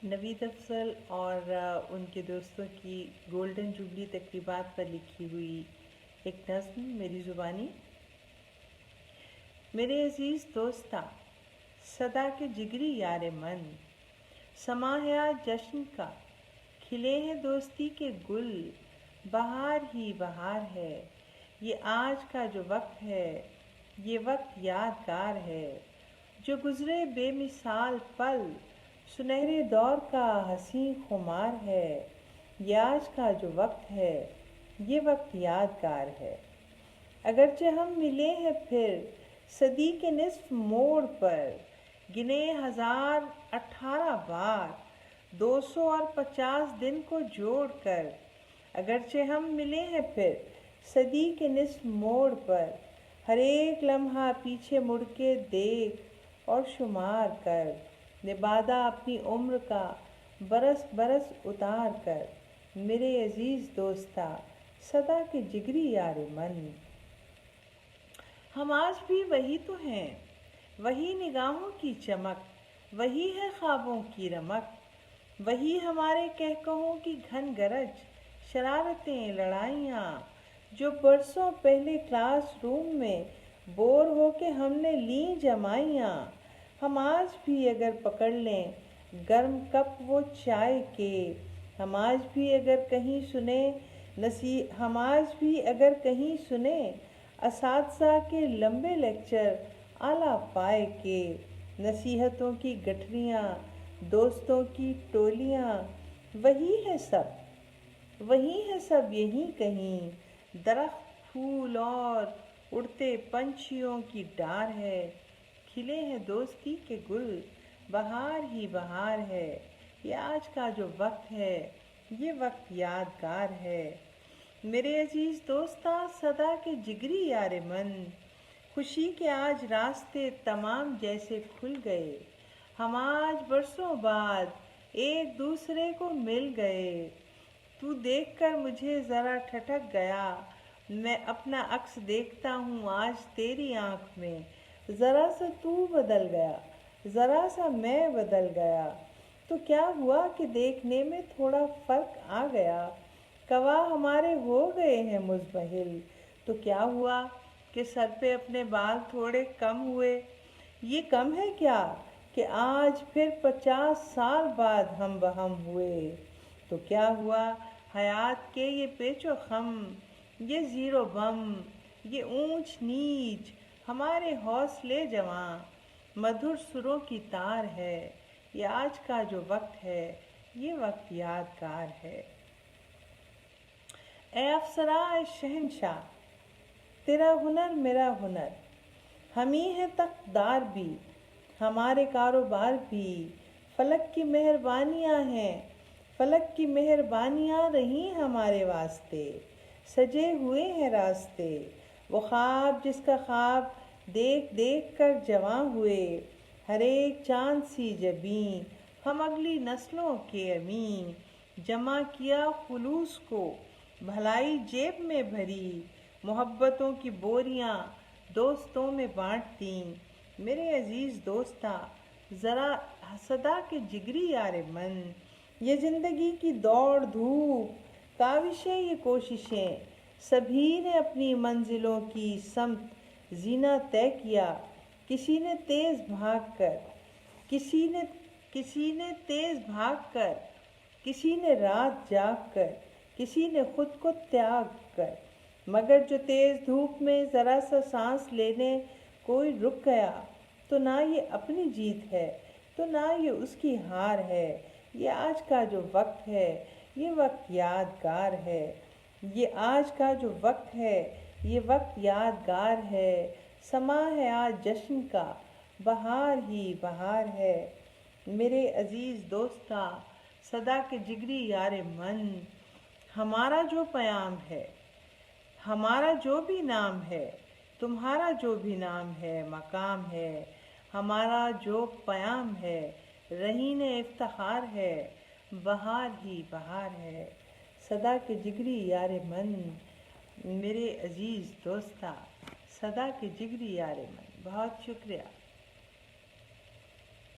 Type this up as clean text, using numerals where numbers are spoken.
نوید افضل اور ان کے دوستوں کی گولڈن جوبلی تقریبات پر لکھی ہوئی ایک نظم میری زبانی۔ میرے عزیز دوستا، صدا کے جگری یار من، سما ہے آج جشن کا، کھلے ہیں دوستی کے گل، بہار ہی بہار ہے، یہ آج کا جو وقت ہے، یہ وقت یادگار ہے، جو گزرے بے مثال پل، سنہرے دور کا حسین خمار ہے، یہ آج کا جو وقت ہے، یہ وقت یادگار ہے۔ اگرچہ ہم ملے ہیں پھر صدی کے نصف موڑ پر، گنے 1018 بار 250 دن کو جوڑ کر، اگرچہ ہم ملے ہیں پھر صدی کے نصف موڑ پر، ہر ایک لمحہ پیچھے مڑ کے دیکھ اور شمار کر، نبادا اپنی عمر کا برس برس اتار کر، میرے عزیز دوستا، صدا کے جگری یار من۔ ہم آج بھی وہی تو ہیں، وہی نگاہوں کی چمک، وہی ہے خوابوں کی رمق، وہی ہمارے کہکہوں کی گھن گرج، شرارتیں لڑائیاں، جو برسوں پہلے کلاس روم میں بور ہو کے ہم نے لیں جمائیاں۔ ہم آج بھی اگر پکڑ لیں گرم کپ وہ چائے کے، ہم آج بھی اگر کہیں سنیں اساتذہ کے لمبے لیکچر اعلیٰ پائے کے، نصیحتوں کی گٹھریاں، دوستوں کی ٹولیاں، وہی ہے سب یہیں کہیں، درخت پھول اور اڑتے پنچھیوں کی ڈار ہے، کھلے ہیں دوستی کے گل، بہار ہی بہار ہے، یہ آج کا جو وقت ہے، یہ وقت یادگار ہے۔ میرے عزیز دوستا، صدا کے جگری یار من، خوشی کے آج راستے تمام جیسے کھل گئے، ہم آج برسوں بعد ایک دوسرے کو مل گئے، تو دیکھ کر مجھے ذرا ٹھٹک گیا، میں اپنا عکس دیکھتا ہوں آج تیری آنکھ میں، ذرا سا تو بدل گیا، ذرا سا میں بدل گیا، تو کیا ہوا کہ دیکھنے میں تھوڑا فرق آ گیا، گواہ ہمارے ہو گئے ہیں مزمحل، تو کیا ہوا کہ سر پہ اپنے بال تھوڑے کم ہوئے، یہ کم ہے کیا کہ آج پھر 50 سال بعد ہم بہم ہوئے، تو کیا ہوا حیات کے یہ پیچ و خم، یہ زیر و بم، یہ اونچ نیچ، ہمارے حوصلے جواں، مدھر سروں کی تار ہے، یہ آج کا جو وقت ہے، یہ وقت یادگار ہے۔ اے افسرا، اے شہنشاہ، تیرا ہنر میرا ہنر، ہم ہی ہیں تخت دار بھی، ہمارے کاروبار بھی، فلک کی مہربانیاں ہیں، فلک کی مہربانیاں رہیں ہمارے واسطے، سجے ہوئے ہیں راستے، وہ خواب جس کا خواب دیکھ دیکھ کر جواں ہوئے، ہر ایک چاند سی جبیں، ہم اگلی نسلوں کے امین، جمع کیا خلوص کو، بھلائی جیب میں بھری، محبتوں کی بوریاں دوستوں میں بانٹ دیں، میرے عزیز دوستا، ذرا صدا کے جگری یار من، یہ زندگی کی دوڑ دھوپ، کاوشیں یہ کوششیں، سبھی نے اپنی منزلوں کی سمت زینہ طے کیا، کسی نے تیز بھاگ کر، کسی نے رات جاگ کر، کسی نے خود کو تیاگ کر، مگر جو تیز دھوپ میں ذرا سا سانس لینے کوئی رک گیا، تو نہ یہ اپنی جیت ہے، تو نہ یہ اس کی ہار ہے، یہ آج کا جو وقت ہے، یہ وقت یادگار ہے، یہ آج کا جو وقت ہے، یہ وقت یادگار ہے، سما ہے آج جشن کا، بہار ہی بہار ہے، میرے عزیز دوستا، صدا کے جگری یار من، ہمارا جو پیام ہے، ہمارا جو بھی نام ہے، تمہارا جو بھی نام ہے، مقام ہے، ہمارا جو پیام ہے، رہین افتخار ہے، بہار ہی بہار ہے، صدا کے جگری یار من، میرے عزیز دوستا، صدا کے جگری یار من۔ بہت شکریہ۔